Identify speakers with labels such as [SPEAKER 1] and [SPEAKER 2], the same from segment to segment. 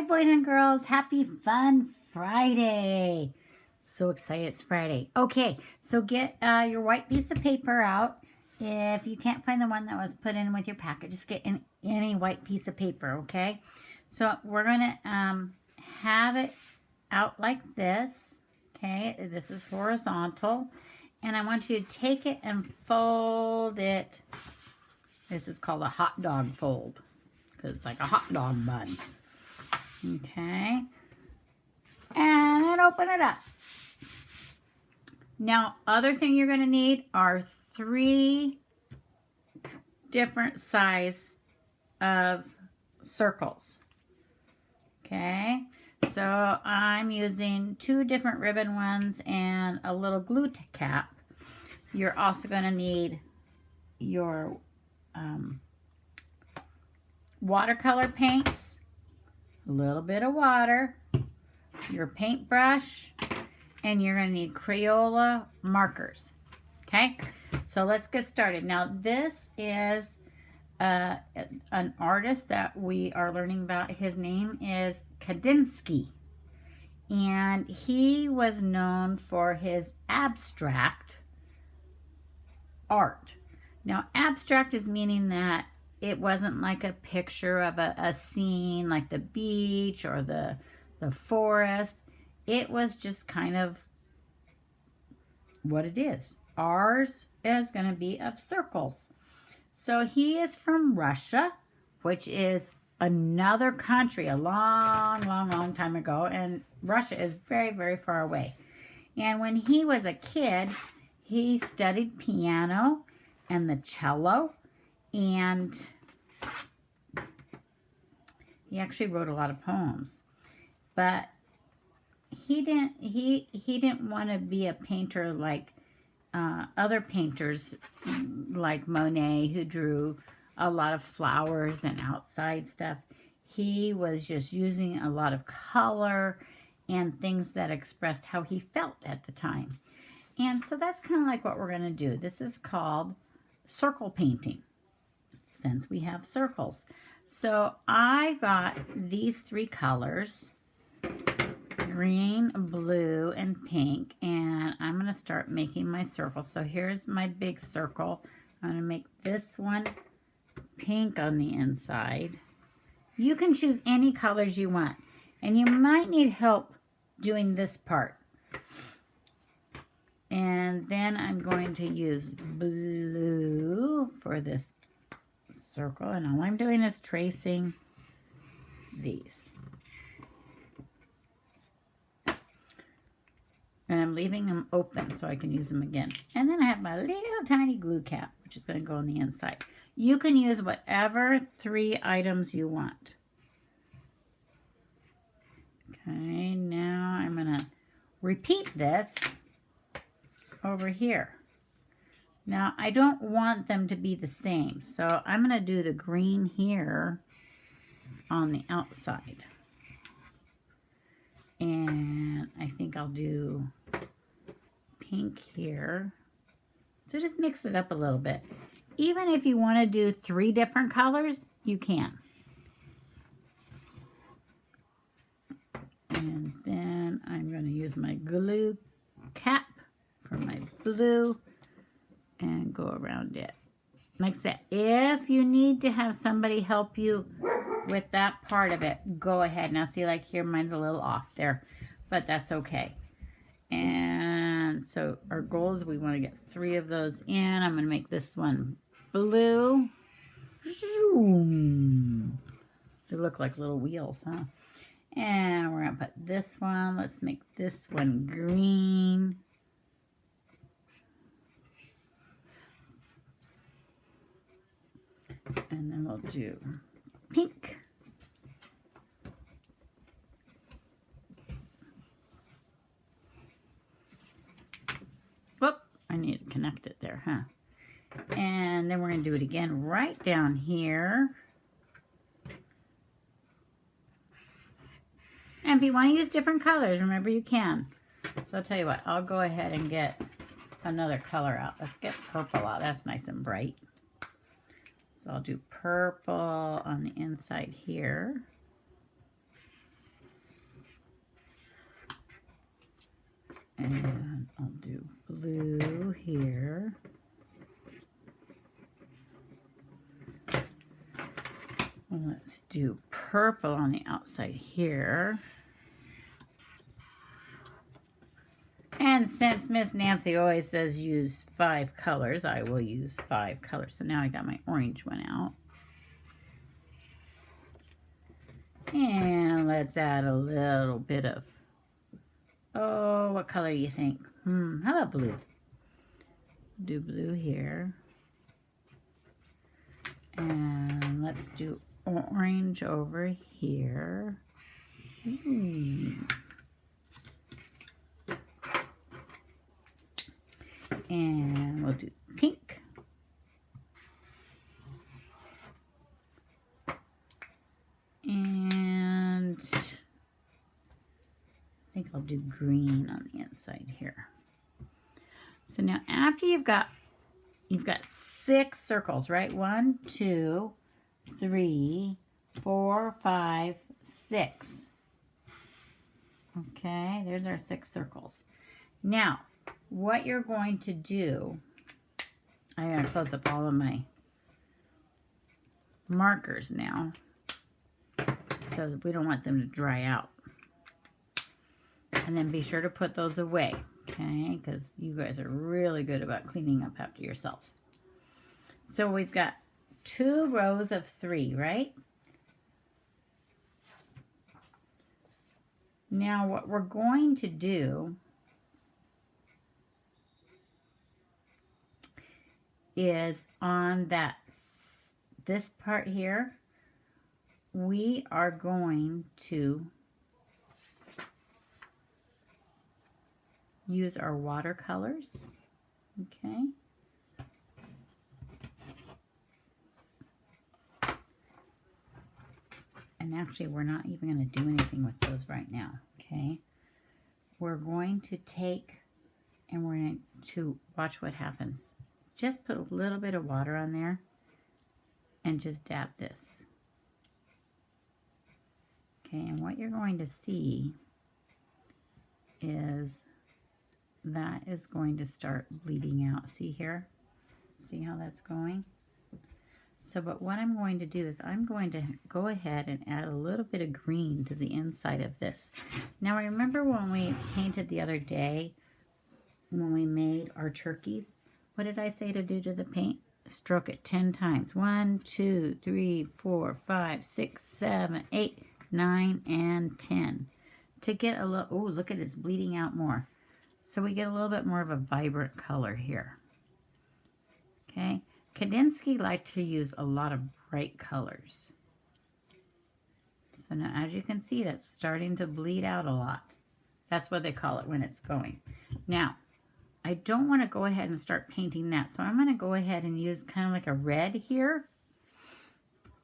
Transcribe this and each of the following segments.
[SPEAKER 1] Hi, boys and girls. Happy Fun Friday. So excited it's Friday. Okay, so get your white piece of paper out. If you can't find the one that was put in with your packet, just get any white piece of paper, okay? So we're going to have it out like this, okay? This is horizontal. And I want you to take it and fold it. This is called a hot dog fold because it's like a hot dog bun. Okay. And then open it up. Now, other thing you're going to need are 3 different size of circles. Okay. So I'm using 2 different ribbon ones and a little glue cap. You're also going to need your watercolor paints, a little bit of water, your paintbrush, and you're going to need Crayola markers. Okay, so let's get started. Now, this is an artist that we are learning about. His name is Kandinsky, and he was known for his abstract art. Now, abstract is meaning that it wasn't like a picture of a scene like the beach or the forest. It was just kind of what it is. Ours is going to be of circles. So he is from Russia, which is another country a long, long, long time ago. And Russia is very, very far away. And when he was a kid, he studied piano and the cello. And he actually wrote a lot of poems. But he didn't want to be a painter like other painters like Monet, who drew a lot of flowers and outside stuff. He was just using a lot of color and things that expressed how he felt at the time. And so that's kind of like what we're going to do. This is called circle painting, since we have circles. So I got these 3 colors, green, blue, and pink, and I'm going to start making my circle. So here's my big circle. I'm going to make this one pink on the inside. You can choose any colors you want, and you might need help doing this part. And then I'm going to use blue for this circle, and all I'm doing is tracing these. And I'm leaving them open so I can use them again. And then I have my little tiny glue cap, which is going to go on the inside. You can use whatever 3 items you want. Okay, now I'm going to repeat this over here. Now, I don't want them to be the same, so I'm going to do the green here on the outside. And I think I'll do pink here. So just mix it up a little bit. Even if you want to do 3 different colors, you can. And then I'm going to use my glue cap for my blue and go around it. Like I said, if you need to have somebody help you with that part of it, go ahead. Now see, like here, mine's a little off there, but that's okay. And so our goal is we want to get 3 of those in. I'm going to make this one blue. They look like little wheels, huh? And we're going to put this one. Let's make this one green. And then we'll do pink. Whoop, I need to connect it there, huh? And then we're going to do it again right down here. And if you want to use different colors, remember you can. So I'll tell you what, I'll go ahead and get another color out. Let's get purple out. That's nice and bright. So I'll do purple on the inside here. And I'll do blue here. Let's do purple on the outside here. And since Miss Nancy always says use 5 colors, I will use 5 colors. So now I got my orange one out. And let's add a little bit of, oh, what color do you think? How about blue? Do blue here. And let's do orange over here. And we'll do pink. And I think I'll do green on the inside here. So now after you've got 6 circles, right? 1, 2, 3, 4, 5, 6. Okay, there's our 6 circles. Now, what you're going to do, I'm going to close up all of my markers now, so that we don't want them to dry out. And then be sure to put those away, okay? Because you guys are really good about cleaning up after yourselves. So we've got 2 rows of 3, right? Now what we're going to do is on this part here, we are going to use our watercolors, okay? And actually, we're not even going to do anything with those right now, okay? We're going to take, and we're going to watch what happens. Just put a little bit of water on there, and just dab this. Okay, and what you're going to see is that is going to start bleeding out. See here? See how that's going? So, but what I'm going to do is I'm going to go ahead and add a little bit of green to the inside of this. Now, remember when we painted the other day, when we made our turkeys? What did I say to do to the paint? Stroke it 10 times. 1, 2, 3, 4, 5, 6, 7, 8, 9, and 10. To get a little, oh, look at it, it's bleeding out more. So we get a little bit more of a vibrant color here. Okay. Kandinsky liked to use a lot of bright colors. So now, as you can see, that's starting to bleed out a lot. That's what they call it when it's going. Now, I don't want to go ahead and start painting that, so I'm going to go ahead and use kind of like a red here.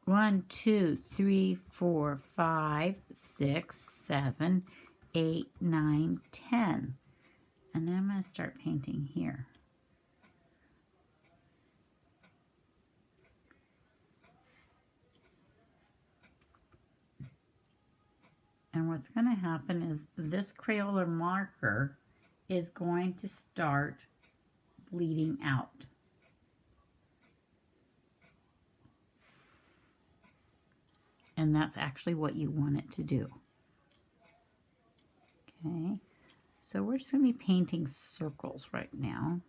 [SPEAKER 1] 1, 2, 3, 4, 5, 6, 7, 8, 9, 10. And then I'm going to start painting here. And what's going to happen is this Crayola marker is going to start bleeding out. And that's actually what you want it to do. Okay, so we're just going to be painting circles right now.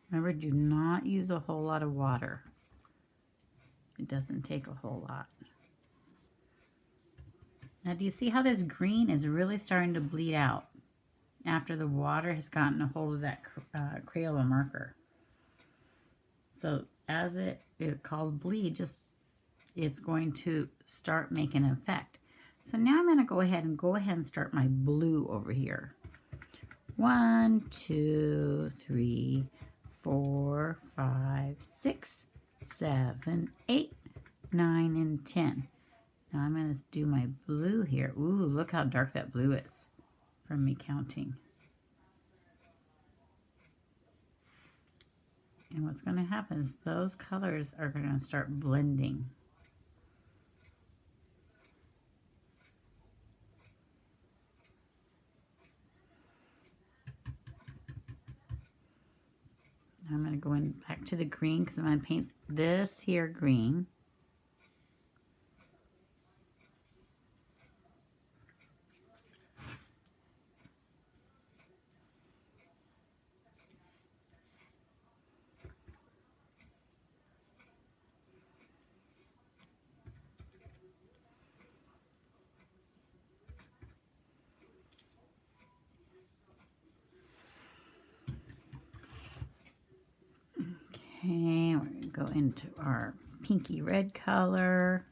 [SPEAKER 1] Remember, do not use a whole lot of water. It doesn't take a whole lot. Now, do you see how this green is really starting to bleed out after the water has gotten a hold of that Crayola marker? So as it calls bleed, it's going to start making an effect. So now I'm going to go ahead and start my blue over here. 1, 2, 3, 4, 5, 6, 7, 8, 9, and 10. Now I'm going to do my blue here. Ooh, look how dark that blue is from me counting. And what's going to happen is those colors are going to start blending. Now I'm going to go in back to the green because I'm going to paint this here green. Okay, we're going to go into our pinky red color.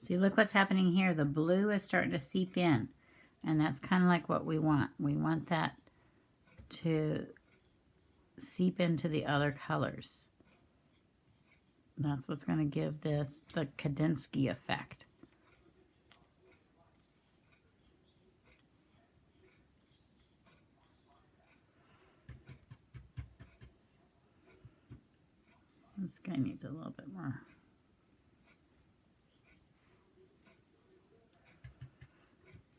[SPEAKER 1] See, look what's happening here. The blue is starting to seep in, and that's kind of like what we want. We want that to seep into the other colors. That's what's going to give this the Kandinsky effect. This guy needs a little bit more.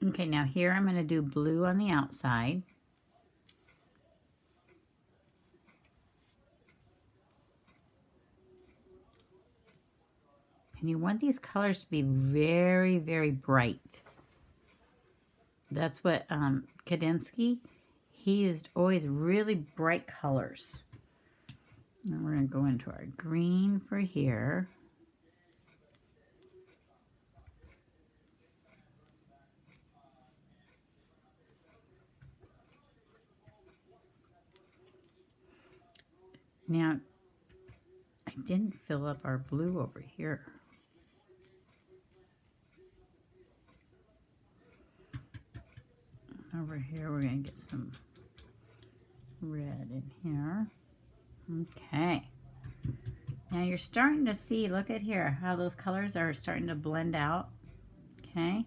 [SPEAKER 1] Okay, now here I'm going to do blue on the outside. And you want these colors to be very, very bright. That's what Kandinsky, he used always really bright colors. And we're going to go into our green for here. Now, I didn't fill up our blue over here. Over here, we're going to get some red in here. Okay. Now you're starting to see, look at here, how those colors are starting to blend out. Okay.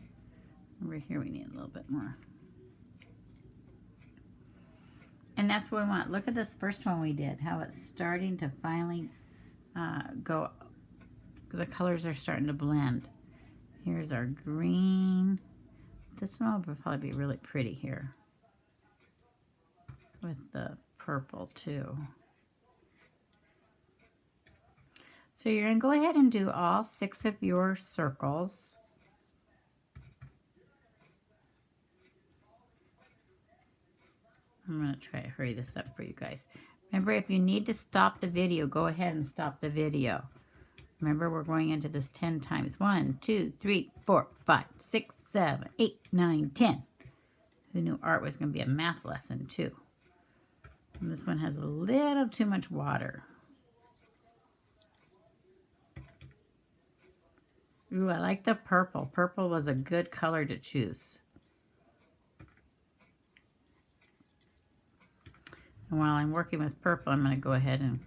[SPEAKER 1] Over here, we need a little bit more. And that's what we want. Look at this first one we did, how it's starting to finally go. The colors are starting to blend. Here's our green. This one will probably be really pretty here with the purple too. So you're going to go ahead and do all 6 of your circles. I'm going to try to hurry this up for you guys. Remember, if you need to stop the video, go ahead and stop the video. Remember, we're going into this 10 times. 1, 2, 3, 4, 5, 6, 7, 8, 9, 10. Who knew art was going to be a math lesson too? And this one has a little too much water. Ooh, I like the purple. Purple was a good color to choose. And while I'm working with purple, I'm going to go ahead and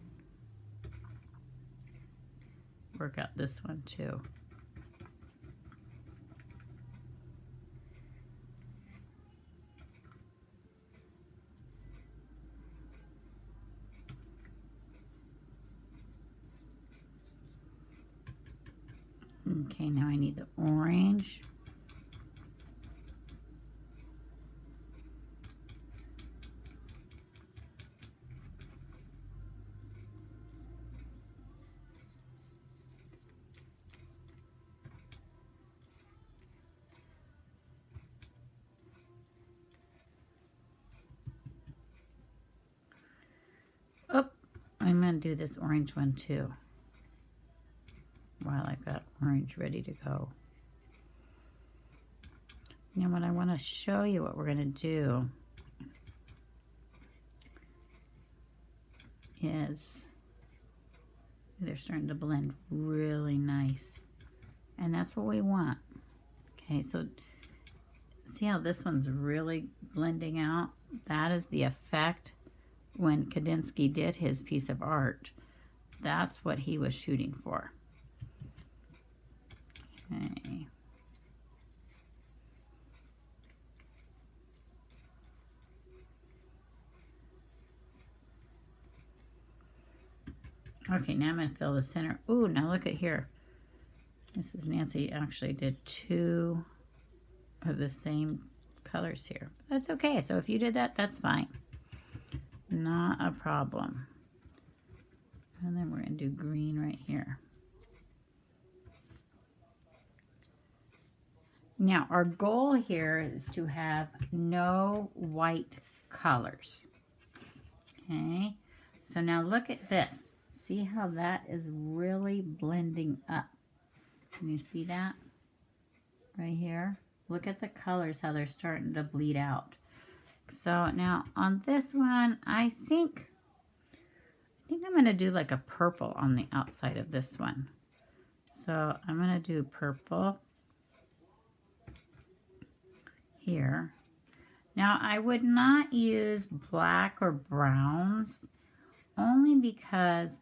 [SPEAKER 1] work out this one too. Okay, now I need the orange. Oh, I'm going to do this orange one too, while I've got orange ready to go. Now what I want to show you what we're going to do is they're starting to blend really nice. And that's what we want. Okay, so see how this one's really blending out? That is the effect when Kandinsky did his piece of art. That's what he was shooting for. Okay. Okay, now I'm going to fill the center. Ooh, now look at here. Mrs. Nancy actually did 2 of the same colors here. That's okay. So if you did that, that's fine. Not a problem. And then we're going to do green right here. Now, our goal here is to have no white colors. Okay, so now look at this. See how that is really blending up? Can you see that? Right here? Look at the colors, how they're starting to bleed out. So now on this one, I think I'm going to do like a purple on the outside of this one. So I'm going to do purple here. Now I would not use black or browns only because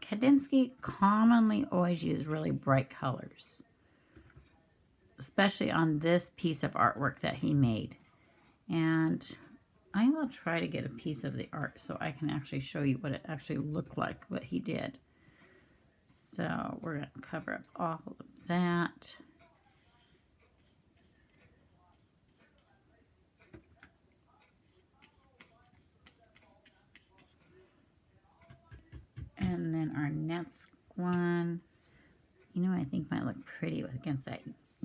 [SPEAKER 1] Kandinsky commonly always use really bright colors, especially on this piece of artwork that he made. And I will try to get a piece of the art so I can actually show you what it actually looked like, what he did. So we're going to cover up all of that. And then our next one, you know, I think might look pretty against that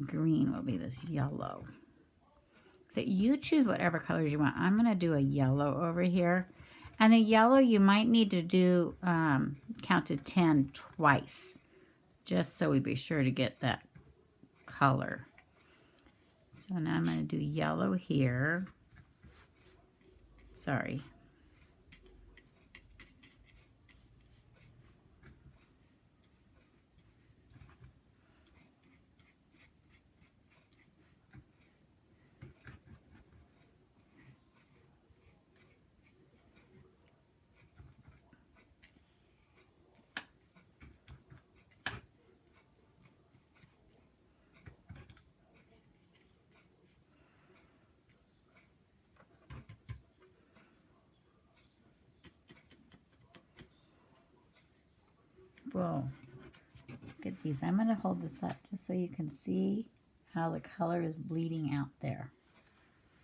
[SPEAKER 1] green will be this yellow. So you choose whatever colors you want. I'm going to do a yellow over here. And the yellow you might need to do count to 10 twice, just so we be sure to get that color. So now I'm going to do yellow here. Sorry. Whoa. Look at these. I'm going to hold this up just so you can see how the color is bleeding out there.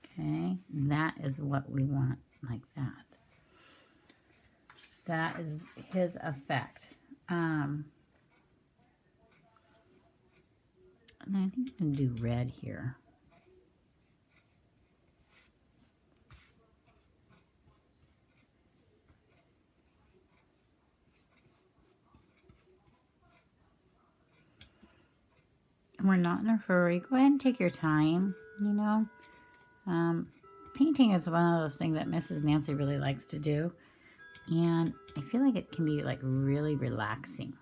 [SPEAKER 1] Okay, that is what we want, like that. That is his effect. And I think I'm going to do red here. We're not in a hurry. Go ahead and take your time, you know. Painting is one of those things that Mrs. Nancy really likes to do. And I feel like it can be like really relaxing.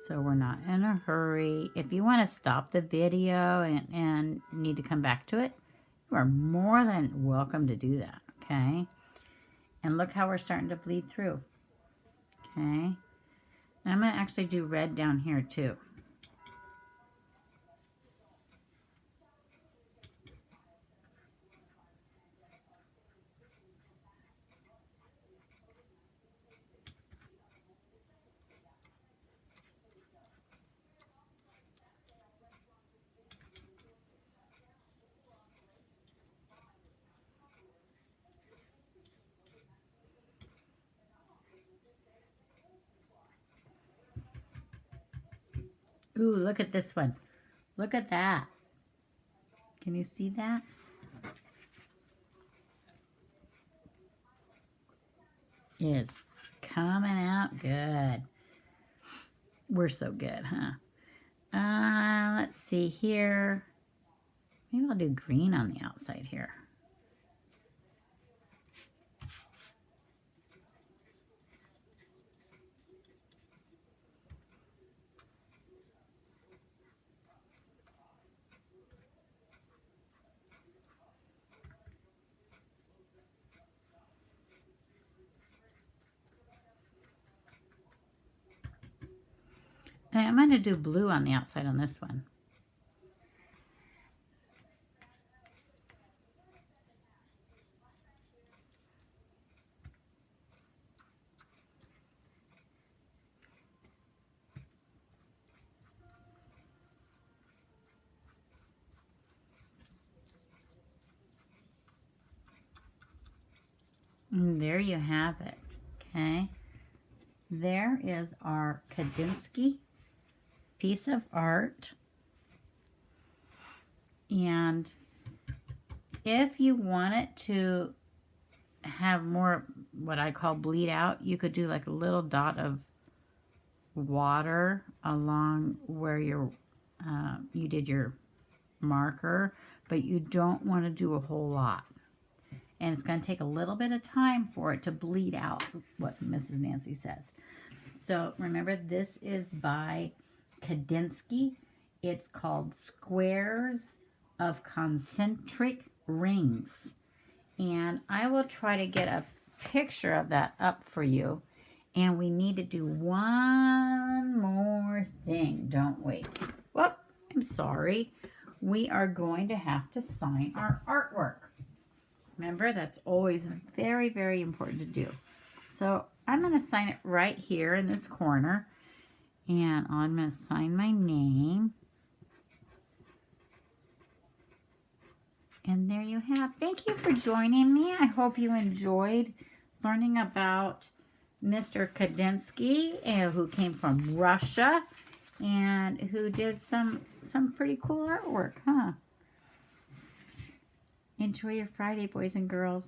[SPEAKER 1] So we're not in a hurry. If you want to stop the video and need to come back to it, you are more than welcome to do that, okay? And look how we're starting to bleed through, okay? And I'm going to actually do red down here too. Ooh, look at this one. Look at that. Can you see that? It's coming out good. We're so good, huh? Let's see here. Maybe I'll do green on the outside here. And I'm going to do blue on the outside on this one. And there you have it. Okay. There is our Kandinsky piece of art. And if you want it to have more what I call bleed out, you could do like a little dot of water along where you did your marker, but you don't want to do a whole lot. And it's going to take a little bit of time for it to bleed out, what Mrs. Nancy says. So remember, this is by Kandinsky. It's called Squares of Concentric Rings. And I will try to get a picture of that up for you. And we need to do one more thing, don't we? Whoop, I'm sorry. We are going to have to sign our artwork. Remember, that's always very, very important to do. So I'm going to sign it right here in this corner. And I'm going to sign my name. And there you have. Thank you for joining me. I hope you enjoyed learning about Mr. Kandinsky, who came from Russia and who did some pretty cool artwork, huh? Enjoy your Friday, boys and girls.